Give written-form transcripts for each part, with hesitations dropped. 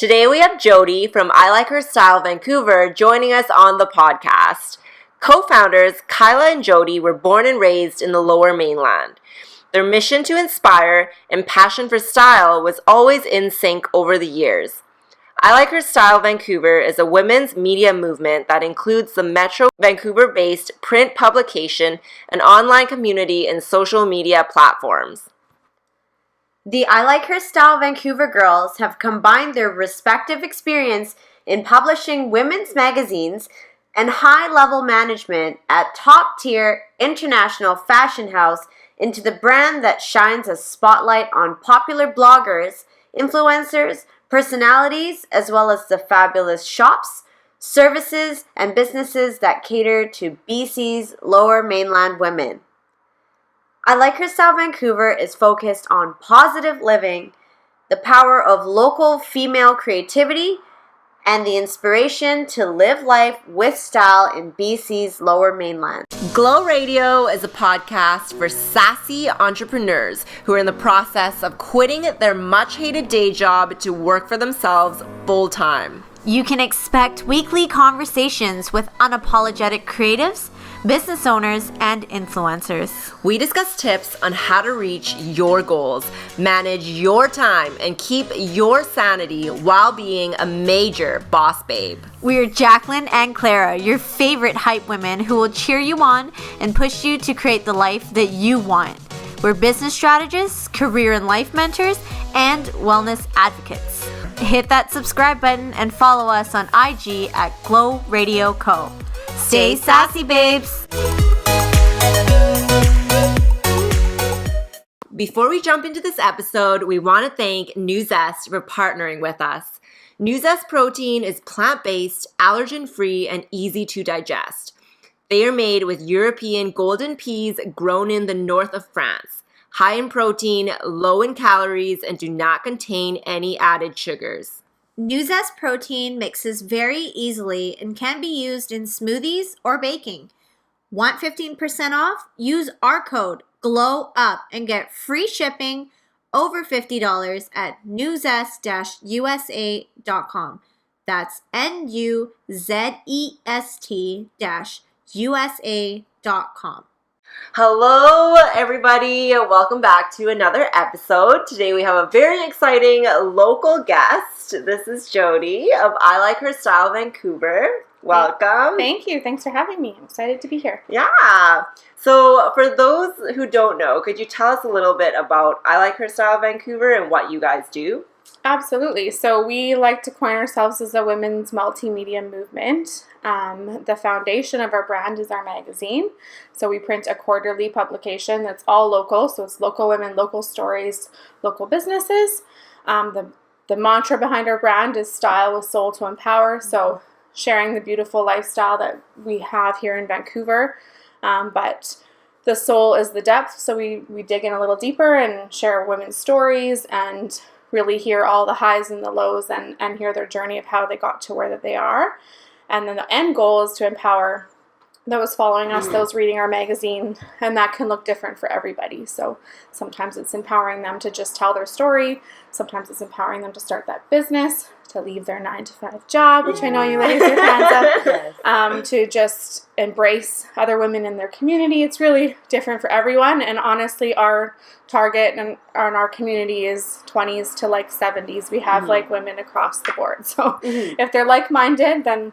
Today we have Jody from I Like Her Style Vancouver joining us on the podcast. Co-founders Kyla and Jody were born and raised in the Lower Mainland. Their mission to inspire and passion for style was always in sync over the years. I Like Her Style Vancouver is a women's media movement that includes the Metro Vancouver-based print publication and online community and social media platforms. The I Like Her Style Vancouver girls have combined their respective experience in publishing women's magazines and high-level management at top-tier international fashion house into the brand that shines a spotlight on popular bloggers, influencers, personalities, as well as the fabulous shops, services, and businesses that cater to BC's Lower Mainland women. I Like Her Style Vancouver is focused on positive living, the power of local female creativity, and the inspiration to live life with style in BC's Lower Mainland. Glow Radio is a podcast for sassy entrepreneurs who are in the process of quitting their much-hated day job to work for themselves full-time. You can expect weekly conversations with unapologetic creatives, business owners, and influencers. We discuss tips on how to reach your goals, manage your time, and keep your sanity while being a major boss babe. We're Jacqueline and Clara, your favorite hype women who will cheer you on and push you to create the life that you want. We're business strategists, career and life mentors, and wellness advocates. Hit that subscribe button and follow us on IG at Glow Radio Co. Stay sassy, babes! Before we jump into this episode, we want to thank Nuzest for partnering with us. Nuzest protein is plant-based, allergen-free, and easy to digest. They are made with European golden peas grown in the north of France. High in protein, low in calories, and do not contain any added sugars. Nuzest protein mixes very easily and can be used in smoothies or baking. Want 15% off? Use our code GLOWUP and get free shipping over $50 at nuzest-usa.com. That's nuzest-usa.com. Hello, everybody. Welcome back to another episode. Today we have a very exciting local guest. This is Jody of I Like Her Style Vancouver. Welcome. Thank you. Thanks for having me. I'm excited to be here. Yeah. So for those who don't know, could you tell us a little bit about I Like Her Style Vancouver and what you guys do? Absolutely. So we like to coin ourselves as a women's multimedia movement. The foundation of our brand is our magazine. So we print a quarterly publication that's all local. So it's local women, local stories, local businesses. The mantra behind our brand is style with soul to empower. So sharing the beautiful lifestyle that we have here in Vancouver. But the soul is the depth. So we dig in a little deeper and share women's stories and really hear all the highs and the lows and hear their journey of how they got to where that they are. And then the end goal is to empower those following us, those reading our magazine, and that can look different for everybody. So sometimes it's empowering them to just tell their story. Sometimes it's empowering them to start that business, to leave their 9-to-5 job, which I know you ladies are fans of, to just embrace other women in their community. It's really different for everyone. And honestly, our target and our community is 20s to like 70s. We have like women across the board. So if they're like-minded, then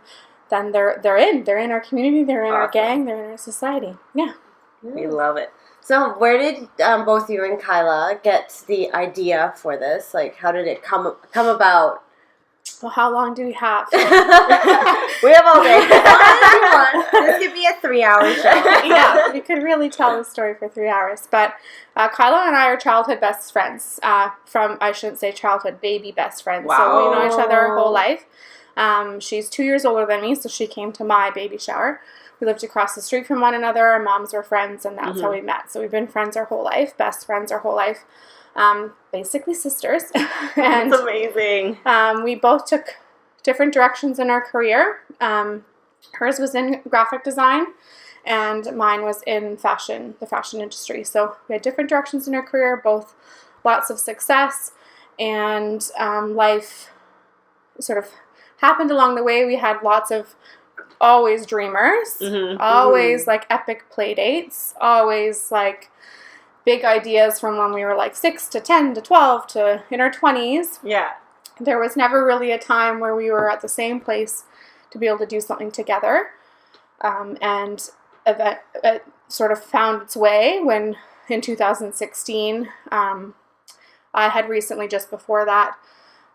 they're in our community, they're in our gang, they're in our society. Yeah. We love it. So where did both you and Kyla get the idea for this? Like, how did it come about? Well, how long do we have? We have all day. This could be a 3-hour show. Yeah, we could really tell the story for 3 hours. But Kyla and I are childhood best friends. I shouldn't say childhood, baby best friends. Wow. So we know each other our whole life. She's 2 years older than me, so she came to my baby shower. We lived across the street from one another. Our moms were friends, and that's how we met. So we've been friends our whole life, best friends our whole life. Basically sisters. And That's amazing. we both took different directions in our career. Hers was in graphic design, and mine was in the fashion industry. So we had different directions in our career, both lots of success, and life sort of happened along the way. We had lots of always dreamers, always like epic play dates, always like big ideas from when we were like 6 to 10 to 12 to in our 20s. Yeah. There was never really a time where we were at the same place to be able to do something together. And it sort of found its way when in 2016, I had recently, just before that,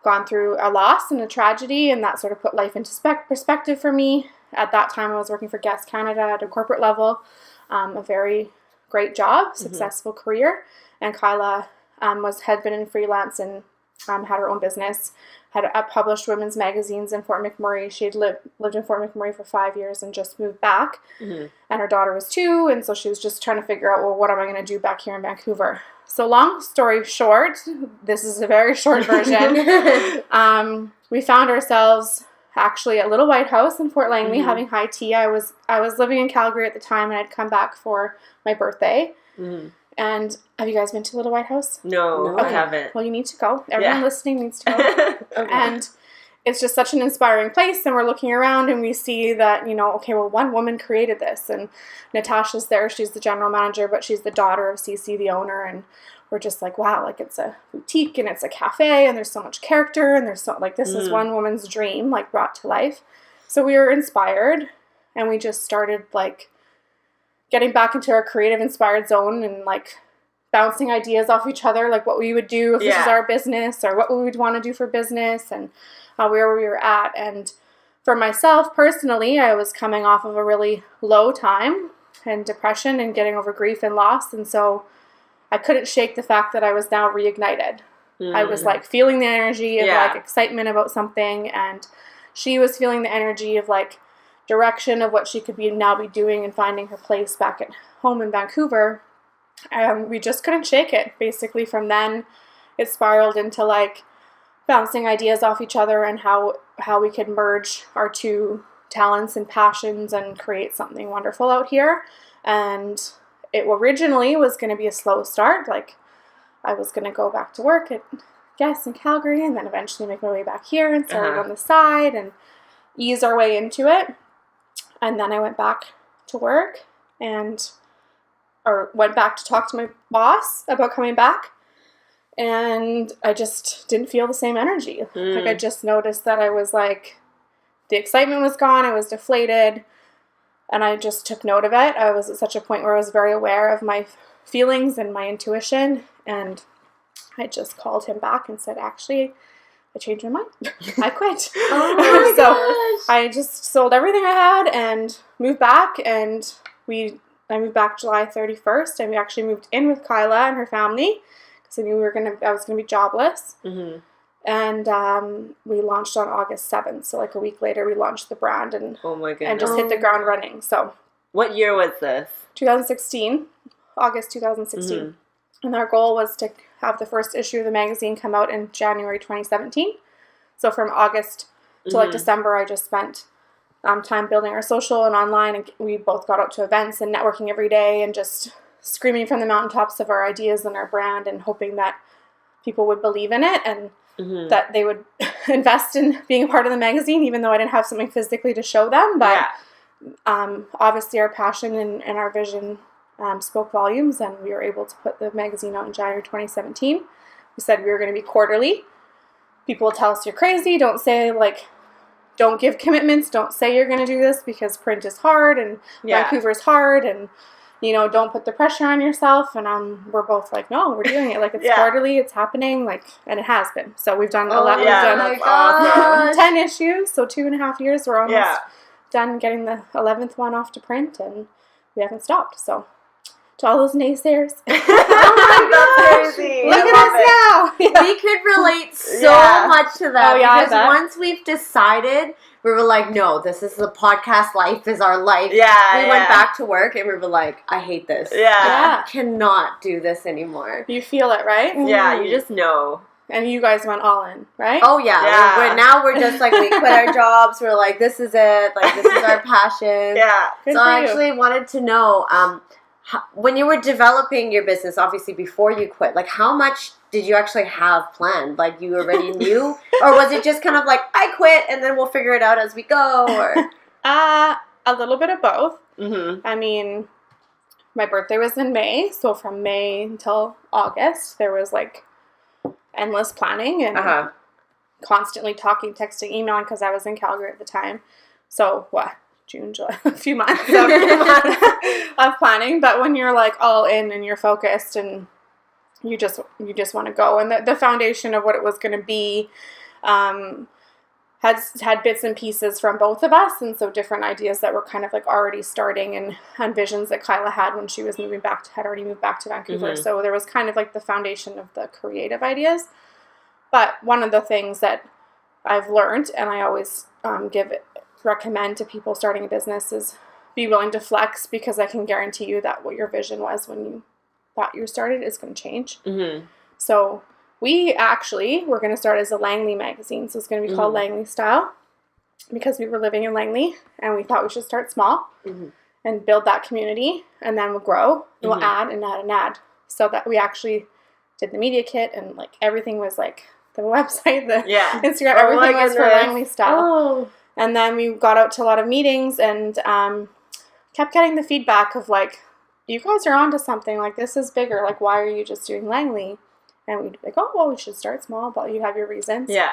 gone through a loss and a tragedy, and that sort of put life into perspective for me. At that time, I was working for Guess Canada at a corporate level, a very great job, successful career, and Kyla had been in freelance and had her own business, had published women's magazines in Fort McMurray. She had lived in Fort McMurray for 5 years and just moved back, and her daughter was 2, and so she was just trying to figure out, well, what am I going to do back here in Vancouver? So long story short, this is a very short version, we found ourselves actually at Little White House in Fort Langley having high tea. I was living in Calgary at the time, and I'd come back for my birthday. And have you guys been to Little White House? No, I haven't. Well, you need to go. Everyone listening needs to go. Okay. And it's just such an inspiring place, and we're looking around and we see that, okay, well, one woman created this, and Natasha's there. She's the general manager, but she's the daughter of CC, the owner, and we're just like, wow, like it's a boutique and it's a cafe and there's so much character and there's so, like, this is one woman's dream, like, brought to life. So we were inspired, and we just started, like, getting back into our creative inspired zone and, like, bouncing ideas off each other, like what we would do if this was our business, or what we would want to do for business, and where we were at. And for myself personally, I was coming off of a really low time and depression and getting over grief and loss, and so I couldn't shake the fact that I was now reignited. I was like feeling the energy of like excitement about something, and she was feeling the energy of like direction of what she could be doing and finding her place back at home in Vancouver. We just couldn't shake it. Basically, from then, it spiraled into like bouncing ideas off each other and how we could merge our two talents and passions and create something wonderful out here. And it originally was going to be a slow start. Like, I was going to go back to work at Guess in Calgary, and then eventually make my way back here and start on the side and ease our way into it. And then I went back to work or went back to talk to my boss about coming back, and I just didn't feel the same energy. Like, I just noticed that I was like, the excitement was gone, I was deflated, and I just took note of it. I was at such a point where I was very aware of my feelings and my intuition, and I just called him back and said, actually, I changed my mind. I quit. Oh my gosh. I just sold everything I had and moved back, and I moved back July 31st, and we actually moved in with Kyla and her family because I knew I was going to be jobless. And we launched on August 7th. So like a week later, we launched the brand and just hit the ground running. So what year was this? 2016, August 2016. And our goal was to have the first issue of the magazine come out in January 2017. So from August to like December, I just spent time building our social and online, and we both got out to events and networking every day and just screaming from the mountaintops of our ideas and our brand, and hoping that people would believe in it and that they would invest in being a part of the magazine, even though I didn't have something physically to show them. But obviously our passion and our vision spoke volumes, and we were able to put the magazine out in January 2017. We said we were going to be quarterly. People will tell us you're crazy. Don't give commitments. Don't say you're going to do this because print is hard and Vancouver is hard, and don't put the pressure on yourself. And we're both like, no, we're doing it. Like, it's quarterly, it's happening, and it has been. So we've done 11. That's awesome. 10 issues, so 2.5 years. We're almost done getting the 11th one off to print, and we haven't stopped. So to all those naysayers, that's crazy. Look at us now. We could relate so much to that because once we've decided, we were like, no, this is the podcast life is our life. We went back to work and we were like, I hate this. I cannot do this anymore. You feel it, right? Yeah, you just know. And you guys went all in, right? Oh, yeah. Now we're just like, we quit our jobs. We're like, this is it. Like, this is our passion. Yeah. So I actually wanted to know, when you were developing your business, obviously before you quit, like how much did you actually have planned? Like you already knew? Or was it just kind of like, I quit and then we'll figure it out as we go? Or A little bit of both. Mm-hmm. I mean, my birthday was in May, so from May until August, there was like endless planning and constantly talking, texting, emailing, because I was in Calgary at the time. So June, July, a few months of planning. But when you're like all in and you're focused and you just want to go, and the foundation of what it was going to be had bits and pieces from both of us, and so different ideas that were kind of like already starting, and visions that Kyla had when she was had already moved back to Vancouver. Mm-hmm. So there was kind of like the foundation of the creative ideas. But one of the things that I've learned, and I always recommend to people starting a business, is be willing to flex, because I can guarantee you that what your vision was when you thought you started is going to change. Mm-hmm. So we actually were going to start as a Langley magazine, so it's going to be called Langley Style, because we were living in Langley and we thought we should start small and build that community, and then we'll grow and we'll add and add and add. So that we actually did the media kit, and like everything was like the website, the Instagram, everything was for Langley Style. Oh. And then we got out to a lot of meetings and kept getting the feedback of like, you guys are onto something, like this is bigger, like why are you just doing Langley? And we'd be like, oh, well, we should start small, but you have your reasons. Yeah.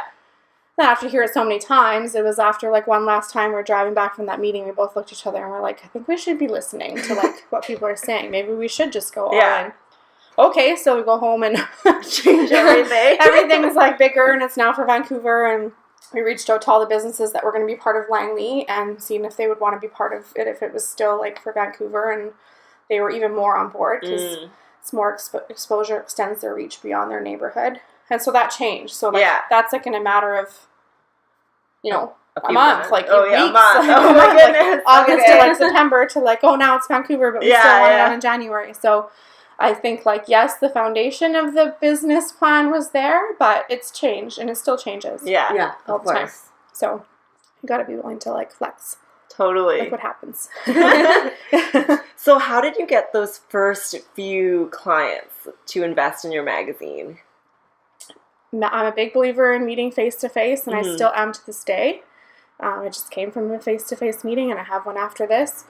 And after hearing it so many times, it was after like one last time we were driving back from that meeting, we both looked at each other and we're like, I think we should be listening to like what people are saying. Maybe we should just go all in. Okay, so we go home and change everything. Everything is like bigger, and it's now for Vancouver, and we reached out to all the businesses that were going to be part of Langley and seeing if they would want to be part of it if it was still like for Vancouver, and they were even more on board because it's more exposure, extends their reach beyond their neighborhood. And so that changed. So like, that's like in a matter of, a month, like weeks. A month. Oh my goodness. Like August to like September to like, oh, now it's Vancouver, but we still want it on in January. So I think like, yes, the foundation of the business plan was there, but it's changed and it still changes. Yeah, all the time. So you got to be willing to like flex. Totally. Like what happens. So how did you get those first few clients to invest in your magazine? I'm a big believer in meeting face-to-face, and I still am to this day. I just came from a face-to-face meeting, and I have one after this.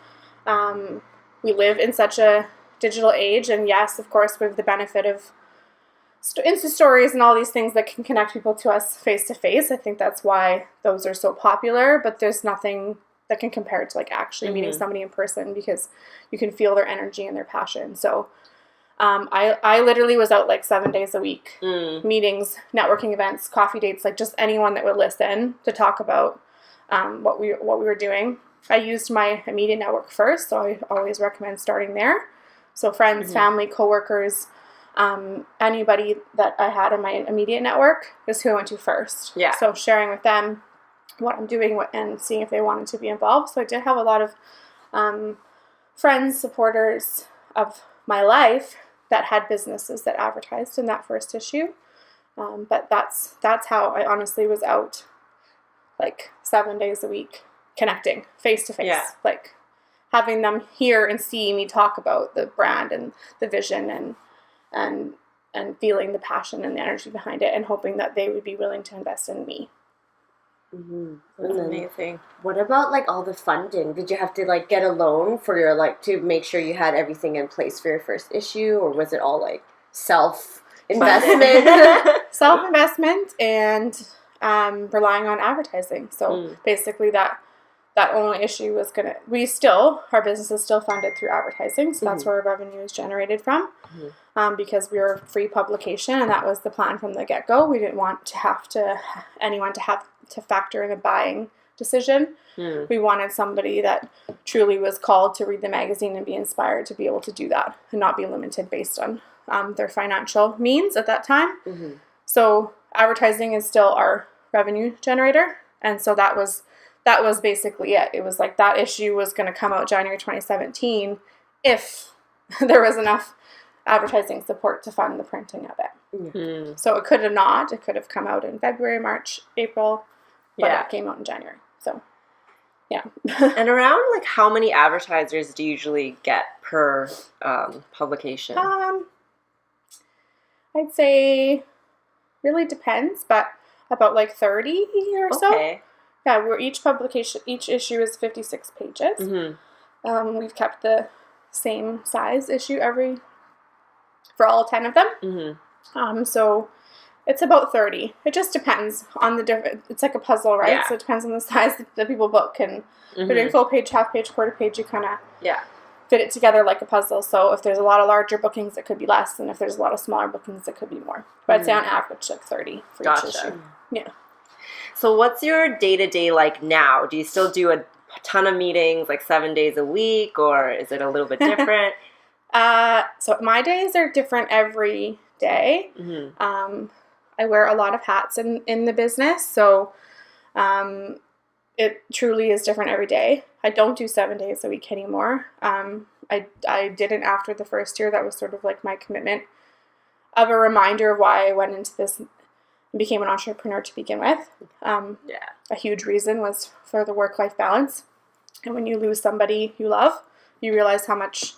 We live in such a digital age, and yes, of course, we have the benefit of Insta stories and all these things that can connect people to us face-to-face. I think that's why those are so popular, but there's nothing that can compare to like actually meeting somebody in person, because you can feel their energy and their passion. So I literally was out like 7 days a week, meetings, networking events, coffee dates, like just anyone that would listen to talk about what we were doing. I used my immediate network first, so I always recommend starting there. So friends, family, coworkers, anybody that I had in my immediate network is who I went to first. Yeah. So sharing with them what I'm doing and seeing if they wanted to be involved. So I did have a lot of friends, supporters of my life that had businesses that advertised in that first issue. But that's how I honestly was out like 7 days a week connecting face to face, like having them hear and see me talk about the brand and the vision and feeling the passion and the energy behind it, and hoping that they would be willing to invest in me. That's amazing. What about like all the funding? Did you have to like get a loan for your like to make sure you had everything in place for your first issue, or was it all like self-investment? Self-investment and relying on advertising. So basically that only issue was our business is still funded through advertising, so that's where our revenue is generated from. Because we were a free publication, and that was the plan from the get-go. We didn't want anyone to have to factor in a buying decision. We wanted somebody that truly was called to read the magazine and be inspired to be able to do that and not be limited based on their financial means at that time. So advertising is still our revenue generator, and so that was basically it. It was like that issue was going to come out January 2017 if there was enough advertising support to fund the printing of it. So it could have not. It could have come out in February, March, April, but it came out in January. So Yeah. And around like how many advertisers do you usually get per publication? I'd say really depends, but about like 30 or so. Okay. Yeah, each issue is 56 pages. Mm-hmm. We've kept the same size issue for all 10 of them. Mm-hmm. So it's about 30. It just depends on the different. It's like a puzzle, right? Yeah. So it depends on the size that people book, and if you're doing full page, half page, quarter page, you kind of fit it together like a puzzle. So if there's a lot of larger bookings, it could be less, and if there's a lot of smaller bookings, it could be more. But I'd say on average, like 30 for each issue. Yeah. So what's your day-to-day like now? Do you still do a ton of meetings, like 7 days a week, or is it a little bit different? So my days are different every day. Mm-hmm. I wear a lot of hats in the business, so it truly is different every day. I don't do 7 days a week anymore. I didn't after the first year. That was sort of like my commitment of a reminder of why I went into this and became an entrepreneur to begin with. A huge reason was for the work-life balance. And when you lose somebody you love, you realize how much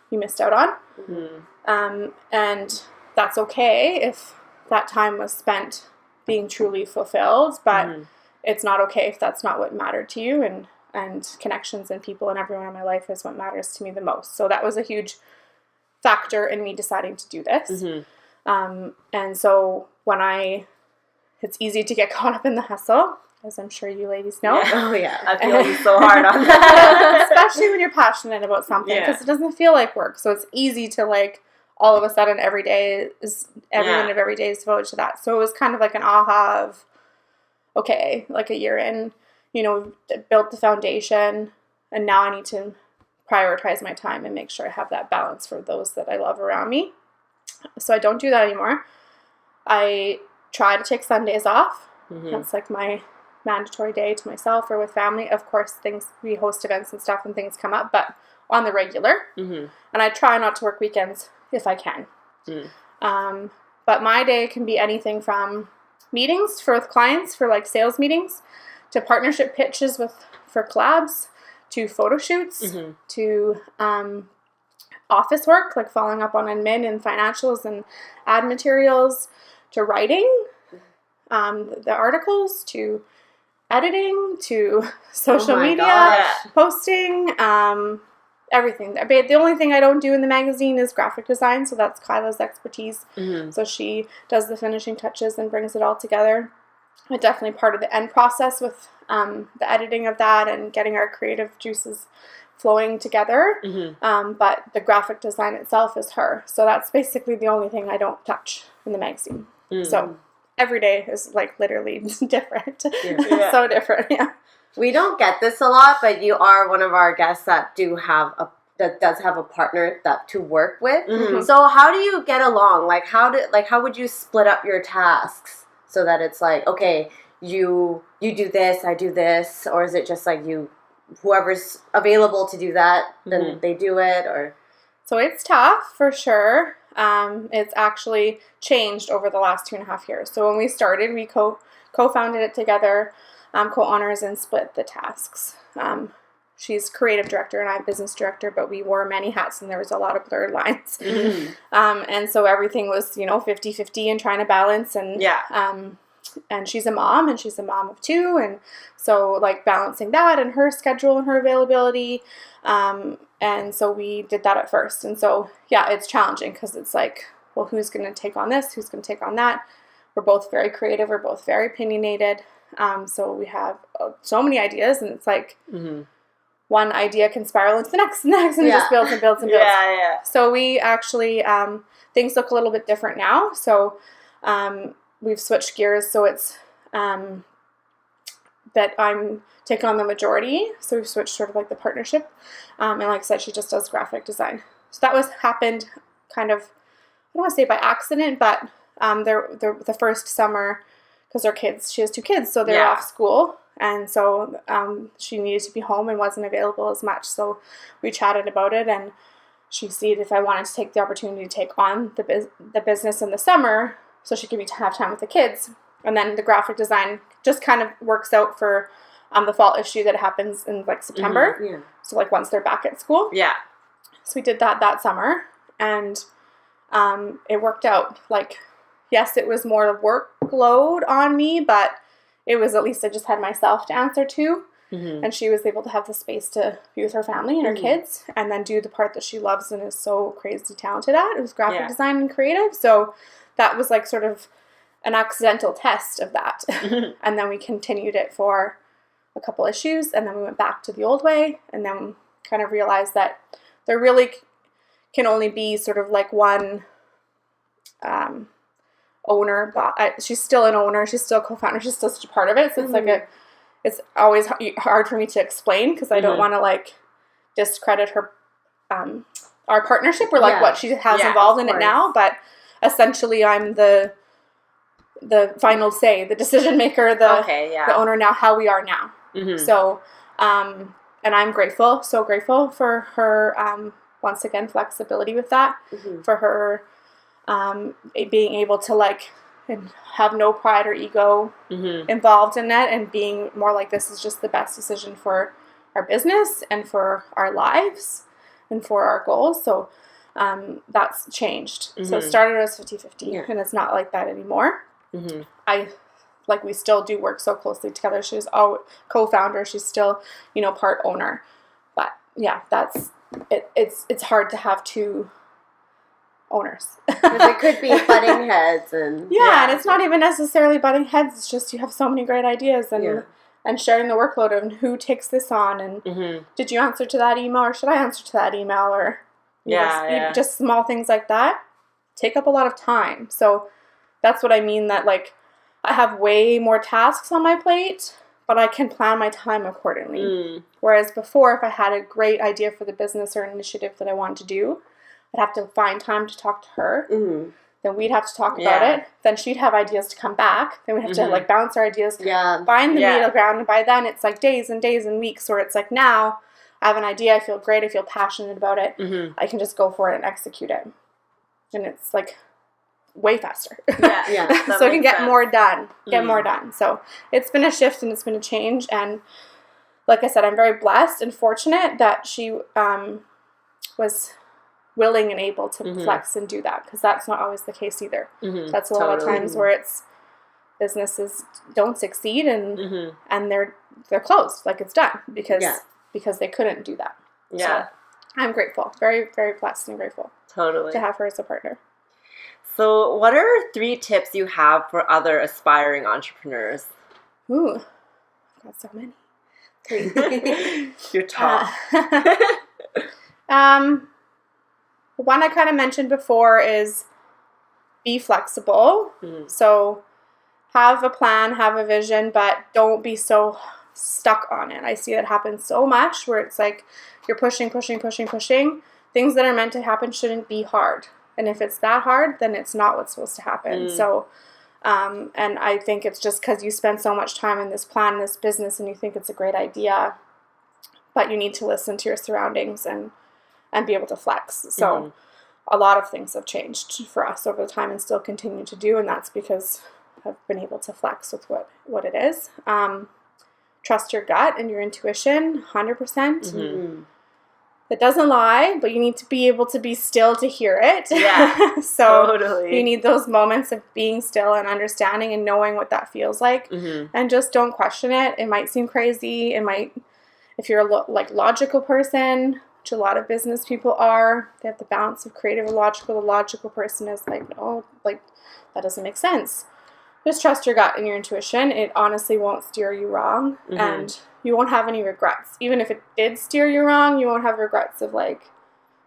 you missed out on. Mm-hmm. And that's okay if that time was spent being truly fulfilled, but it's not okay if that's not what mattered to you, and connections and people and everyone in my life is what matters to me the most. So that was a huge factor in me deciding to do this. And so it's easy to get caught up in the hustle, as I'm sure you ladies know. Oh yeah, I feel you so hard on that. Especially when you're passionate about something, because it doesn't feel like work. So it's easy to like all of a sudden every minute of every day is devoted to that. So it was kind of like an aha of, okay, like a year in, built the foundation, and now I need to prioritize my time and make sure I have that balance for those that I love around me. So I don't do that anymore. I try to take Sundays off. That's like my mandatory day to myself or with family. Of course, we host events and stuff and things come up, but on the regular. And I try not to work weekends if I can. But my day can be anything from meetings for clients, for like sales meetings, to partnership pitches for collabs, to photo shoots, to office work, like following up on admin and financials and ad materials, to writing the articles, to editing, to social media, posting, everything. The only thing I don't do in the magazine is graphic design, so that's Kyla's expertise. So she does the finishing touches and brings it all together. I'm definitely part of the end process with the editing of that and getting our creative juices flowing together. But the graphic design itself is her. So that's basically the only thing I don't touch in the magazine. So every day is like literally different. So different. We don't get this a lot, but you are one of our guests that does have a partner to work with. So how do you get along? Like how would you split up your tasks so that it's like, okay, you do this, I do this, or is it just like whoever's available to do that, then they do it? Or so it's tough for sure. It's actually changed over the last 2.5 years. So when we started, we co-founded it together, co-owners, and split the tasks. She's creative director and I'm business director, but we wore many hats and there was a lot of blurred lines. And so everything was, 50-50 and trying to balance. And she's a mom and she's a mom of 2. And so like balancing that and her schedule and her availability. And so we did that at first. And so, it's challenging because it's like, well, who's going to take on this? Who's going to take on that? We're both very creative. We're both very opinionated. So we have so many ideas and it's like one idea can spiral into the next, and it just builds and builds and builds. So we actually, things look a little bit different now. So we've switched gears. So it's that I'm taking on the majority. So we've switched sort of like the partnership. And like I said, she just does graphic design. So that happened kind of, I don't want to say by accident, but the first summer, because she has 2 kids, so they're off school. And so she needed to be home and wasn't available as much. So we chatted about it, and she said if I wanted to take the opportunity to take on the business in the summer so she could have time with the kids. And then the graphic design just kind of works out for the fall issue that happens in like September. Yeah. So like once they're back at school. Yeah. So we did that summer, and it worked out. Like, yes, it was more workload on me, but it was at least I just had myself to answer to. And she was able to have the space to be with her family and her kids, and then do the part that she loves and is so crazy talented at. It was graphic design and creative. So that was like sort of an accidental test of that. And then we continued it for a couple issues, and then we went back to the old way, and then kind of realized that there really can only be sort of like one owner, but she's still an owner, she's still a co-founder, she's still such a part of it. So it's like it's always hard for me to explain, because I don't want to like discredit her, our partnership, or like what she has involved in it now. But essentially, I'm the final say, the decision maker, the owner now, how we are now. So, and I'm grateful, so grateful for her, once again, flexibility with that, for her being able to like and have no pride or ego involved in it, and being more like, this is just the best decision for our business and for our lives and for our goals. So that's changed. So it started as 50-50, and it's not like that anymore. We still do work so closely together. She's co-founder, she's still, part owner. But yeah, that's it. It's hard to have two owners, because it could be butting heads, and and it's not even necessarily butting heads. It's just you have so many great ideas, and sharing the workload of who takes this on, and did you answer to that email, or should I answer to that email, or just small things like that take up a lot of time. So that's what I mean, that like I have way more tasks on my plate, but I can plan my time accordingly. Whereas before, if I had a great idea for the business or initiative that I wanted to do, I'd have to find time to talk to her. Then we'd have to talk about it. Then she'd have ideas to come back. Then we'd have to like bounce our ideas, find the middle ground. And by then it's like days and days and weeks, where it's like, now I have an idea. I feel great. I feel passionate about it. I can just go for it and execute it. And it's like way faster. So I can get more done. More done. So it's been a shift and it's been a change. And like I said, I'm very blessed and fortunate that she was willing and able to flex and do that, because that's not always the case either. That's a lot of times where it's businesses don't succeed and they're closed, like it's done because they couldn't do that. So I'm grateful, very, very blessed and grateful to have her as a partner. So what are 3 tips you have for other aspiring entrepreneurs? Ooh, I've got so many. 3. Your top. One I kind of mentioned before is be flexible. So have a plan, have a vision, but don't be so stuck on it. I see that happen so much, where it's like you're pushing. Things that are meant to happen shouldn't be hard. And if it's that hard, then it's not what's supposed to happen. So, and I think it's just because you spend so much time in this plan, this business, and you think it's a great idea, but you need to listen to your surroundings and be able to flex. So a lot of things have changed for us over the time and still continue to do, and that's because I've been able to flex with what it is. Trust your gut and your intuition, 100%. It doesn't lie, but you need to be able to be still to hear it. So you need those moments of being still and understanding and knowing what that feels like. And just don't question it. It might seem crazy. It might, if you're a logical person, which a lot of business people are, they have the balance of creative and logical. The logical person is like, no, like that doesn't make sense. Just trust your gut and your intuition. It honestly won't steer you wrong, and you won't have any regrets. Even if it did steer you wrong, you won't have regrets of like,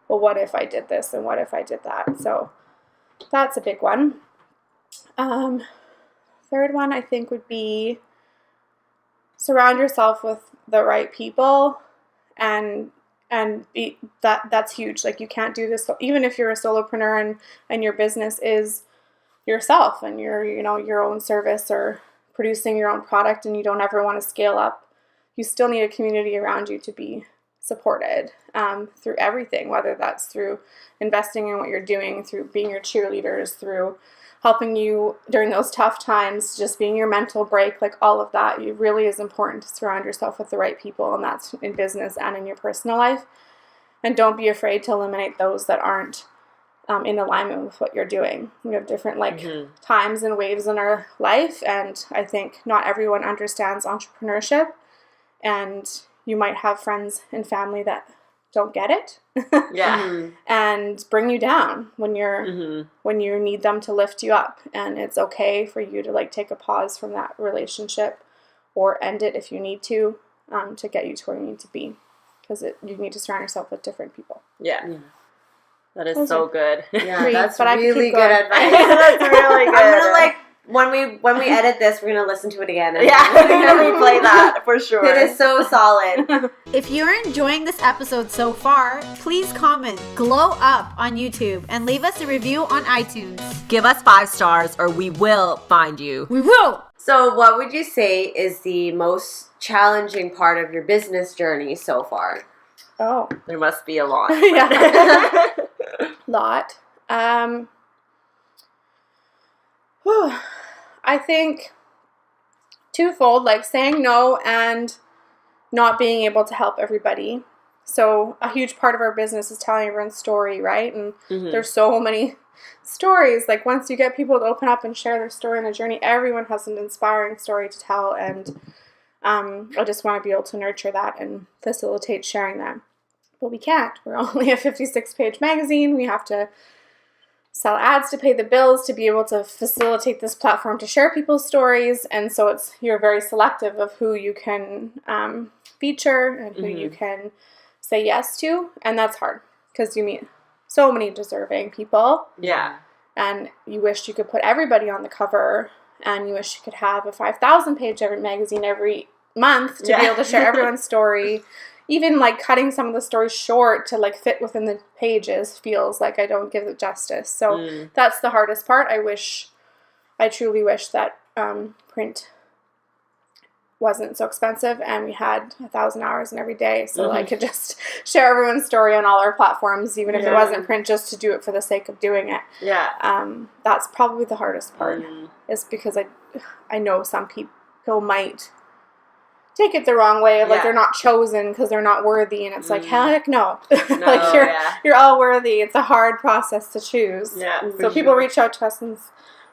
well, what if I did this and what if I did that? So that's a big one. Third one I think would be surround yourself with the right people, and be that's huge. Like, you can't do this even if you're a solopreneur and your business is yourself and you're your own service or producing your own product, and you don't ever want to scale up. You still need a community around you to be supported through everything, whether that's through investing in what you're doing, through being your cheerleaders, through helping you during those tough times, just being your mental break, like all of that. It really is important to surround yourself with the right people, and that's in business and in your personal life. And don't be afraid to eliminate those that aren't in alignment with what you're doing. We have different times and waves in our life, and I think not everyone understands entrepreneurship, and you might have friends and family that don't get it. And bring you down when you need them to lift you up. And it's okay for you to like take a pause from that relationship or end it if you need to get you to where you need to be, because you need to surround yourself with different people. That is so good. That's really good advice. That's really good. I'm gonna like when we edit this, we're gonna listen to it again. We're gonna replay that for sure. It is so solid. If you're enjoying this episode so far, please comment Glow Up on YouTube and leave us a review on iTunes. Give us 5 stars or we will find you. We will! So what would you say is the most challenging part of your business journey so far? Oh. There must be a lot. Lot. I think twofold, like saying no and not being able to help everybody. So a huge part of our business is telling everyone's story, right? And there's so many stories. Like once you get people to open up and share their story and their journey, everyone has an inspiring story to tell. And I just want to be able to nurture that and facilitate sharing that. But we can't. We're only a 56-page magazine. We have to sell ads to pay the bills to be able to facilitate this platform to share people's stories. And so you're very selective of who you can feature and who you can say yes to. And that's hard because you meet so many deserving people. Yeah. And you wish you could put everybody on the cover, and you wish you could have a 5,000-page magazine every month to be able to share everyone's story. Even like cutting some of the stories short to like fit within the pages feels like I don't give it justice. So that's the hardest part. I truly wish that print wasn't so expensive and we had 1,000 hours in every day, so I could just share everyone's story on all our platforms, even if it wasn't print, just to do it for the sake of doing it. That's probably the hardest part, is because I know some people might take it the wrong way of like they're not chosen because they're not worthy, and it's like heck no. Like you're all worthy. It's a hard process to choose. So people reach out to us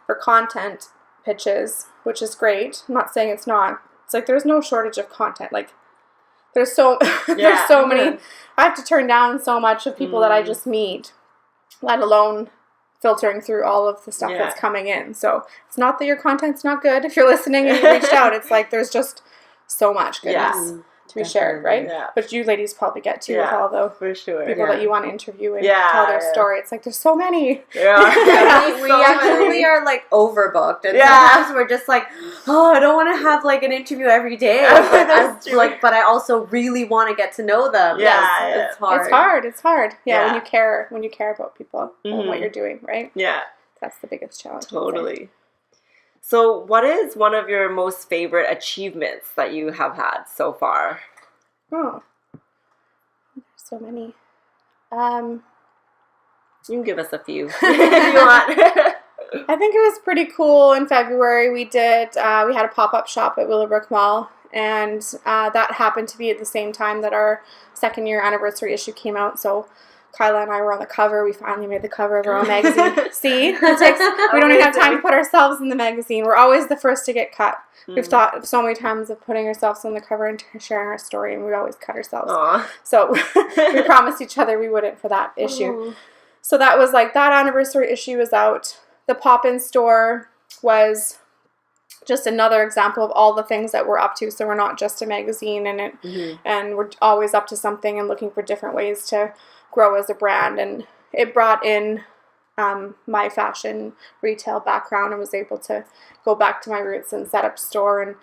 for content pitches, which is great. I'm not saying it's not. It's like there's no shortage of content. Like there's so many. I have to turn down so much of people that I just meet, let alone filtering through all of the stuff that's coming in. So it's not that your content's not good. If you're listening and you reached out, it's like there's just so much goodness to be shared, right? But you ladies probably get to with all the people that you want to interview and tell their story. It's like there's so many. We actually are like overbooked, and sometimes we're just like, I don't want to have like an interview every day. But I also really want to get to know them. It's hard. It's hard. When you care about people and what you're doing, right? That's the biggest challenge. Totally. So what is one of your most favorite achievements that you have had so far? Oh, so many. You can give us a few if you want. I think it was pretty cool. In February, we had a pop-up shop at Willowbrook Mall, and that happened to be at the same time that our 2nd year anniversary issue came out. So Kyla and I were on the cover. We finally made the cover of our own magazine. See? We don't even have time to put ourselves in the magazine. We're always the first to get cut. We've thought so many times of putting ourselves on the cover and sharing our story, and we always cut ourselves. So we promised each other we wouldn't for that issue. So that was like, that anniversary issue was out. The pop-in store was just another example of all the things that we're up to. So we're not just a magazine, and we're always up to something and looking for different ways to grow as a brand. And it brought in my fashion retail background, and was able to go back to my roots and set up a store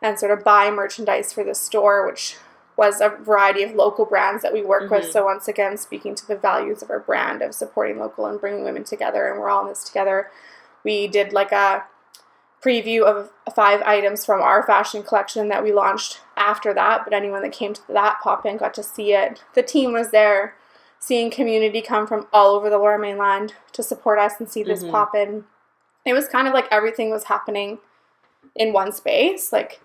and sort of buy merchandise for the store, which was a variety of local brands that we work with. So once again, speaking to the values of our brand of supporting local and bringing women together, and we're all in this together. We did like a preview of 5 items from our fashion collection that we launched after that, but anyone that came to that pop-in got to see it. The team was there, seeing community come from all over the Lower Mainland to support us and see this pop-in. it was kind of like everything was happening in one space, like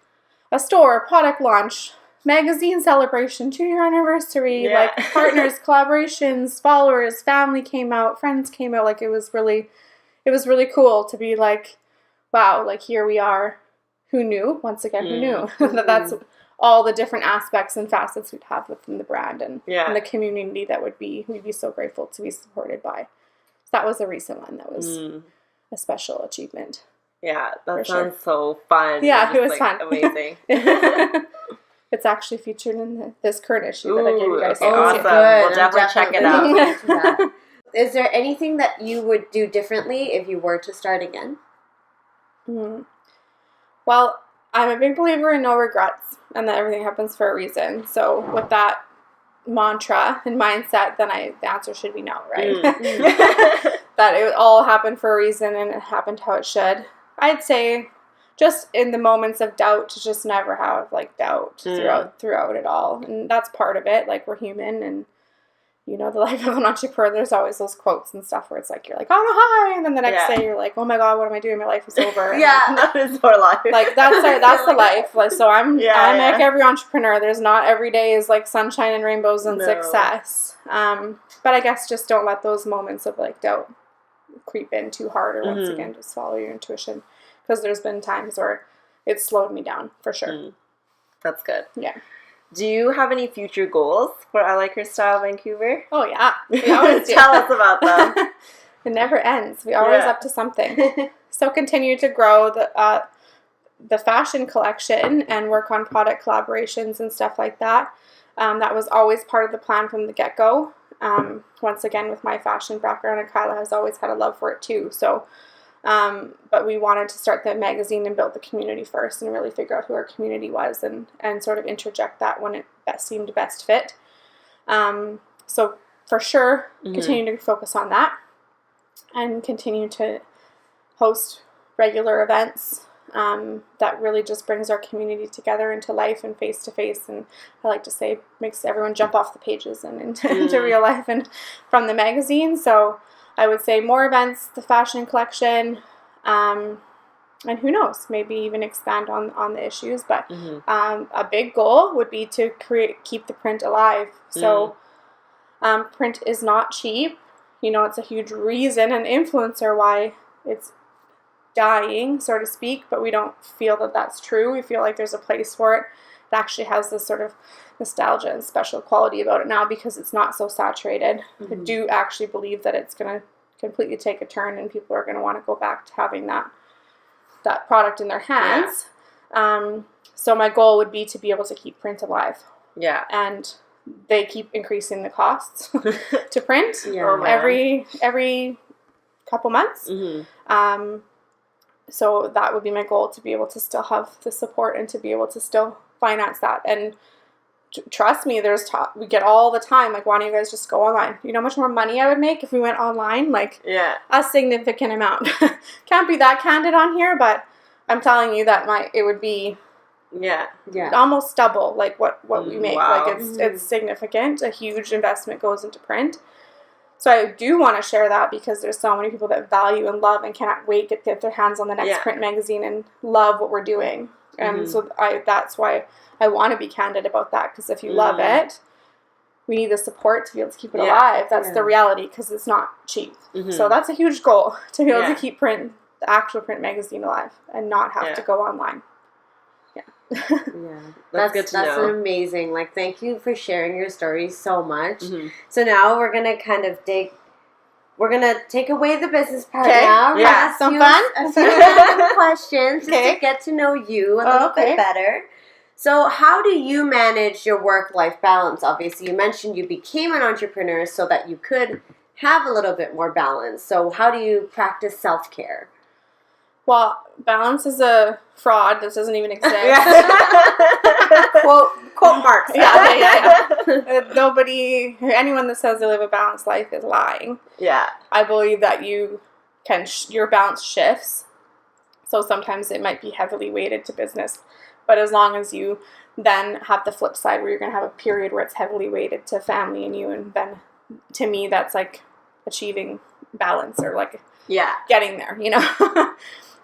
a store, product launch, magazine celebration, 2-year anniversary, like partners, collaborations, followers, family came out, friends came out. Like it was really cool to be like, wow, like here we are. Who knew? Once again, who knew that that's all the different aspects and facets we'd have within the brand and the community that we'd be so grateful to be supported by. So that was a recent one that was a special achievement. Yeah, that sounds so fun. Yeah, it was like, fun. Amazing. It's actually featured in this current issue that I gave you guys. Okay, awesome. Good. We'll definitely check it out. Is there anything that you would do differently if you were to start again? Well, I'm a big believer in no regrets and that everything happens for a reason. So with that mantra and mindset, then the answer should be no, right? That it all happened for a reason and it happened how it should. I'd say just in the moments of doubt to just never have like doubt throughout it all. And that's part of it. Like we're human and you know, the life of an entrepreneur, there's always those quotes and stuff where it's like, you're like, on a high, and then the next day you're like, oh my God, what am I doing? My life is over. That is our life. Like, that's the life. Like, so I'm like every entrepreneur. There's not every day is like sunshine and rainbows and success. But I guess just don't let those moments of like doubt creep in too hard, or once again, just follow your intuition. Because there's been times where it's slowed me down, for sure. That's good. Yeah. Do you have any future goals for I Like Her Style Vancouver? Oh, yeah. We always do. Tell us about them. It never ends. We're always up to something. So continue to grow the fashion collection and work on product collaborations and stuff like that. That was always part of the plan from the get-go. Once again, with my fashion background, and Kyla has always had a love for it too. So, but we wanted to start the magazine and build the community first and really figure out who our community was and sort of interject that when it seemed best fit. So for sure, continue to focus on that and continue to host regular events that really just brings our community together into life and face-to-face. And I like to say makes everyone jump off the pages and into real life and from the magazine. So I would say more events, the fashion collection, and who knows, maybe even expand on the issues. But a big goal would be to keep the print alive. So print is not cheap. You know, it's a huge reason and influencer why it's dying, so to speak, but we don't feel that that's true. We feel like there's a place for it. It actually has this sort of nostalgia and special quality about it now because it's not so saturated. I do actually believe that it's going to completely take a turn and people are going to want to go back to having that product in their hands. So my goal would be to be able to keep print alive. Yeah. And they keep increasing the costs to print every couple months. So that would be my goal, to be able to still have the support and to be able to still finance that. And trust me, we get all the time, like, why don't you guys just go online? You know how much more money I would make if we went online? Like, a significant amount. Can't be that candid on here, but I'm telling you that it would be almost double like what we make. Wow. Like it's significant. A huge investment goes into print. So I do want to share that because there's so many people that value and love and cannot wait to get their hands on the next print magazine and love what we're doing. And so that's why I want to be candid about that, because if you love it, we need the support to be able to keep it alive. That's the reality, because it's not cheap. So that's a huge goal, to be able to keep the actual print magazine alive and not have to go online. That's good to know. That's amazing. Like, thank you for sharing your story so much. So now we're gonna we're gonna take away the business part now. Yeah, some fun. A few questions just to get to know you a little bit better. So how do you manage your work-life balance? Obviously, you mentioned you became an entrepreneur so that you could have a little bit more balance. So how do you practice self-care? Well, balance is a fraud. This doesn't even exist. Quote marks. Anyone that says they live a balanced life is lying. Yeah. I believe that your balance shifts. So sometimes it might be heavily weighted to business. But as long as you then have the flip side where you're going to have a period where it's heavily weighted to family and you, and then to me that's like achieving balance, or like getting there, you know?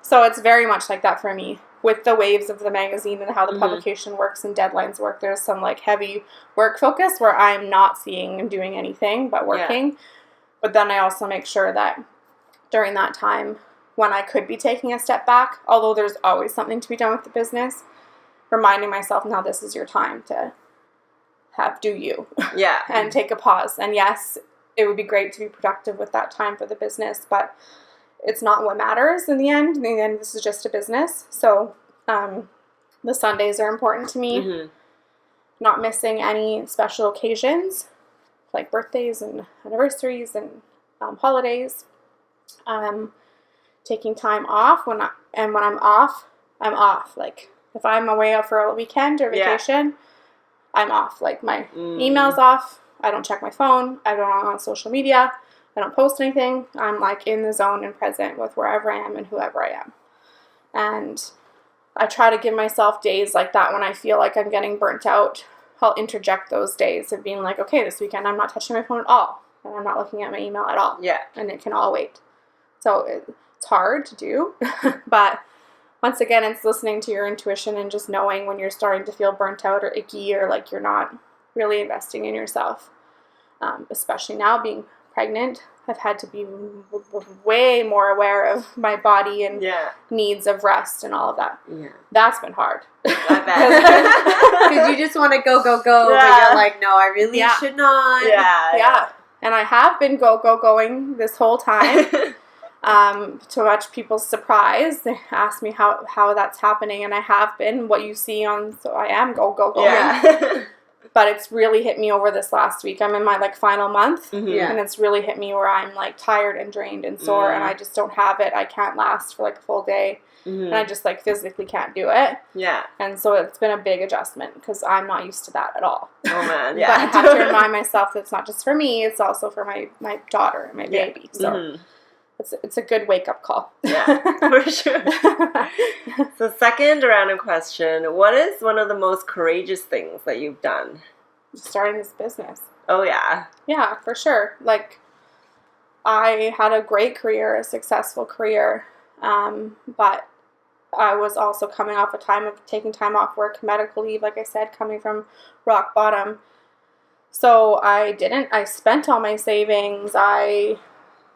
So it's very much like that for me with the waves of the magazine and how the publication works and deadlines work. There's some like heavy work focus where I'm not seeing and doing anything but working. Yeah. But then I also make sure that during that time when I could be taking a step back, although there's always something to be done with the business, reminding myself, now this is your time to do you. Yeah. And take a pause. And yes, it would be great to be productive with that time for the business, but it's not what matters in the end. In the end, this is just a business. So the Sundays are important to me. Not missing any special occasions like birthdays and anniversaries and holidays. Taking time off when I'm off, I'm off. Like if I'm away for a weekend or vacation, I'm off. Like my email's off. I don't check my phone. I don't go on social media. I don't post anything. I'm like in the zone and present with wherever I am and whoever I am. And I try to give myself days like that when I feel like I'm getting burnt out. I'll interject those days of being like, okay, this weekend I'm not touching my phone at all. And I'm not looking at my email at all. Yeah. And it can all wait. So it's hard to do. But once again, it's listening to your intuition and just knowing when you're starting to feel burnt out or icky or like you're not really investing in yourself. Especially now being pregnant, I've had to be way more aware of my body and needs of rest and all of that. Yeah. That's been hard. I bet. Because you just want to go, but you're like, no, I really should not. Yeah. And I have been going this whole time. To much people's surprise, they ask me how that's happening, and I have been what you see on. So I am go. Yeah. But it's really hit me over this last week. I'm in my like final month, and it's really hit me where I'm like tired and drained and sore, and I just don't have it. I can't last for like a full day, and I just like physically can't do it. Yeah. And so it's been a big adjustment because I'm not used to that at all. Oh man, yeah. But I have to remind myself that it's not just for me; it's also for my daughter and my baby. So. It's a good wake-up call. Yeah, for sure. So second random question, what is one of the most courageous things that you've done? Starting this business. Oh, yeah. Yeah, for sure. Like, I had a great career, a successful career, but I was also coming off a time of taking time off work, medical leave, like I said, coming from rock bottom. So I spent all my savings.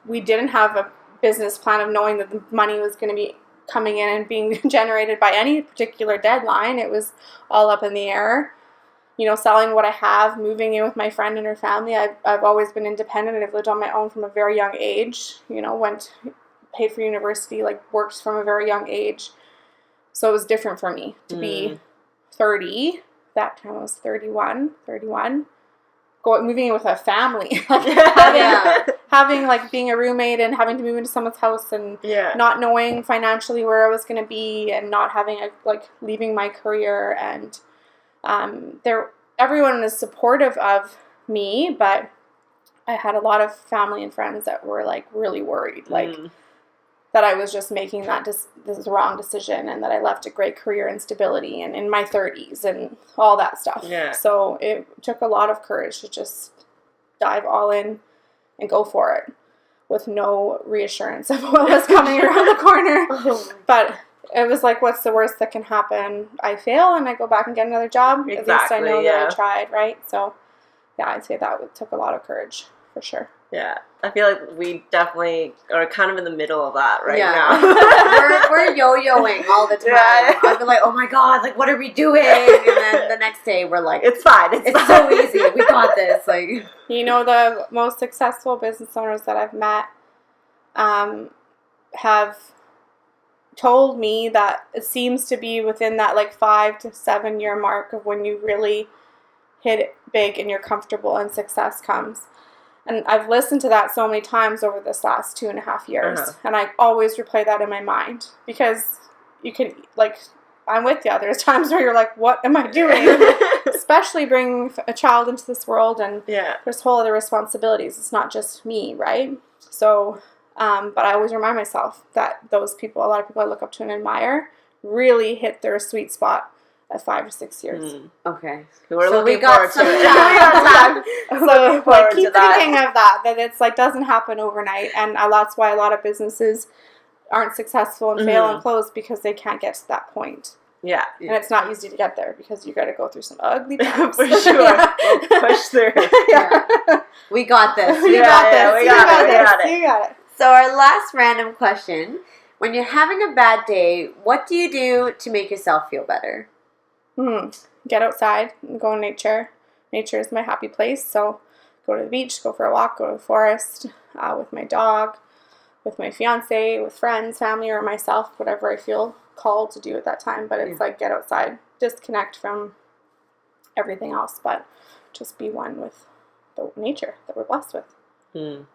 We didn't have a business plan of knowing that the money was going to be coming in and being generated by any particular deadline. It was all up in the air. You know, selling what I have, moving in with my friend and her family. I've always been independent. I've lived on my own from a very young age. You know, paid for university, like worked from a very young age. So it was different for me to be 30. That time I was 31. Moving in with a family, having like being a roommate and having to move into someone's house and not knowing financially where I was going to be and not having leaving my career, and everyone is supportive of me, but I had a lot of family and friends that were like really worried, that I was just making this wrong decision and that I left a great career and stability and in my 30s and all that stuff. Yeah. So it took a lot of courage to just dive all in and go for it with no reassurance of what was coming around the corner. But it was like, what's the worst that can happen? I fail and I go back and get another job. Exactly, at least I know that I tried, right? So yeah, I'd say that took a lot of courage for sure. Yeah, I feel like we definitely are kind of in the middle of that now. we're yo-yoing all the time. Yeah. I'll be like, oh my god, like what are we doing? And then the next day we're like, it's fine. It's so easy. We got this. Like, you know, the most successful business owners that I've met have told me that it seems to be within that like 5 to 7 year mark of when you really hit it big and you're comfortable and success comes. And I've listened to that so many times over this last 2.5 years. And I always replay that in my mind because you can, like, I'm with you. There's times where you're like, what am I doing? Especially bringing a child into this world and there's whole other responsibilities. It's not just me, right? So, but I always remind myself that those people, a lot of people I look up to and admire, really hit their sweet spot at 5 or 6 years. Okay. We're So looking we got forward some to it. time. I'm So looking forward keep to that. thinking of that it's like doesn't happen overnight, and that's why a lot of businesses aren't successful and fail and close because they can't get to that point. Yeah. And it's not easy to get there because you got to go through some ugly times. For sure. We'll push through. Yeah. We got this. You got this. We got it. You got it. So our last random question. When you're having a bad day, what do you do to make yourself feel better? Get outside and go in nature. Nature is my happy place. So go to the beach, go for a walk, go to the forest with my dog, with my fiance, with friends, family, or myself, whatever I feel called to do at that time. But it's like get outside, disconnect from everything else, but just be one with the nature that we're blessed with.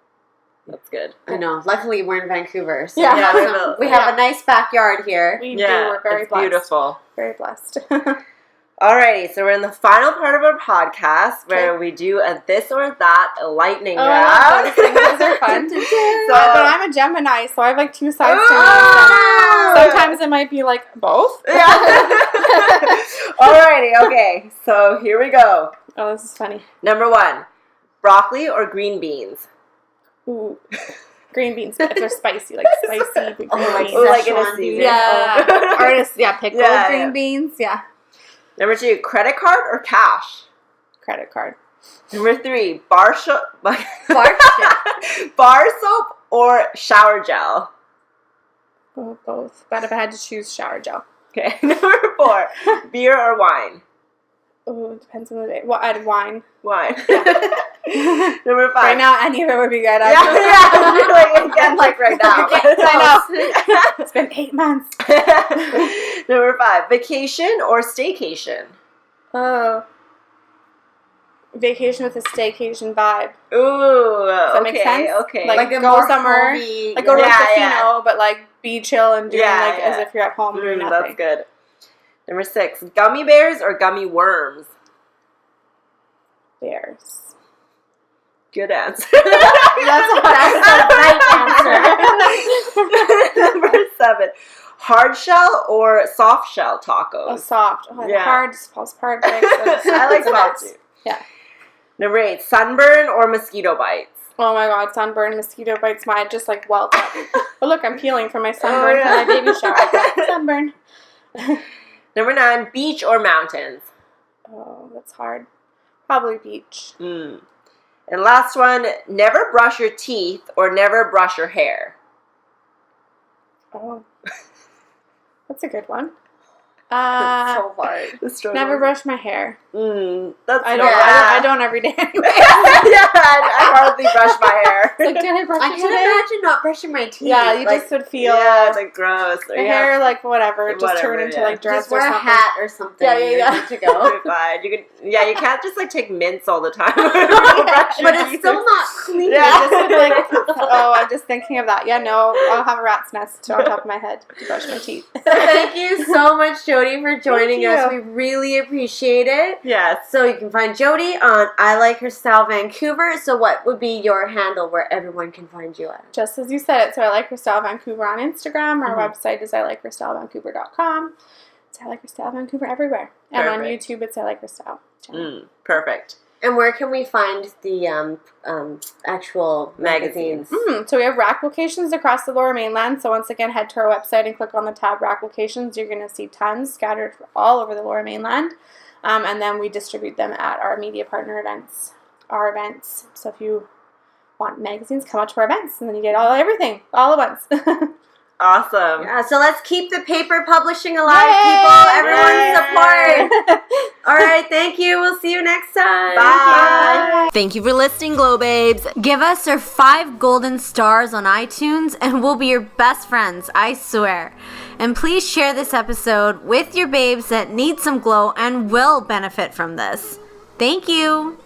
That's good. I know. Luckily, we're in Vancouver, so Yeah. we have a nice backyard here. We do. We're very it's blessed. Beautiful. Very blessed. Alrighty, so we're in the final part of our podcast where we do a this or that lightning round. Those are fun. But I'm a Gemini, so I have like two sides to me. Oh! Sometimes it might be like both. Yeah. Alrighty, okay. So here we go. Oh, this is funny. Number 1, broccoli or green beans? Ooh. Green beans, if they're spicy, like spicy green beans. Like in a season. Yeah. Oh. Or just, pickled green beans. Yeah. Number 2, credit card or cash? Credit card. Number 3, bar soap or shower gel? Oh, both. But if I had to choose, shower gel. Okay. Number 4, beer or wine? Oh, it depends on the day. Well, I'd wine. Wine. Number 5. Right now, any of it would be good. Again, like right now. I know. It's been 8 months. Number 5, vacation or staycation? Oh. Vacation with a staycation vibe. Ooh, Does that make sense? Okay. Like a go more somewhere, homey, like go to a casino, yeah. but like be chill and doing as if you're at home doing That's nothing. good. Number 6, gummy bears or gummy worms? Bears. Good answer. That's a right answer. Number 7, hard shell or soft shell tacos? Oh, soft. Oh, Yeah. hard falls part. Like, I like soft too. Yeah. Number 8, sunburn or mosquito bites? Oh my god, sunburn, mosquito bites, mine just like welt up. But look, I'm peeling from my sunburn from my baby shower. Sunburn. Number 9, beach or mountains? Oh, that's hard. Probably beach. And last one, never brush your teeth or never brush your hair? Oh. That's a good one. It's so hard. Never brush my hair. That's I don't every day anyway. I hardly brush my hair. Like, did I brush I it can today? imagine not brushing my teeth. Yeah, you like, just would feel it's like gross. the hair, like whatever, just Whatever, turn into yeah. like dress just wear or a something. hat or something. Yeah. You're good to go. You're fine. You can't just like take mints all the time. But it's still not clean. Yeah. I just would, like, I'm just thinking of that. Yeah, no, I'll have a rat's nest on top of my head to brush my teeth. So thank you so much, Jody, for joining Thank us. you. We really appreciate it. Yes. So you can find Jody on I Like Her Style Vancouver. So what would be your handle where everyone can find you at? Just as you said it. So I Like Her Style Vancouver on Instagram. Our website is ilikeherstylevancouver.com. It's I Like Her Style Vancouver everywhere. And on Perfect. YouTube, it's I Like Her Style channel. Perfect. And where can we find the actual magazines? So we have rack locations across the Lower Mainland. So once again, head to our website and click on the tab rack locations. You're going to see tons scattered all over the Lower Mainland. And then we distribute them at our media partner events, our events. So if you want magazines, come out to our events, and then you get everything all at once. Awesome. Yeah, so let's keep the paper publishing alive, Yay! people. Everyone Yay! support. All right, thank you. We'll see you next time. Bye. Thank you for listening, Glow Babes. Give us our 5 golden stars on iTunes and we'll be your best friends, I swear. And please share this episode with your babes that need some glow and will benefit from this. Thank you.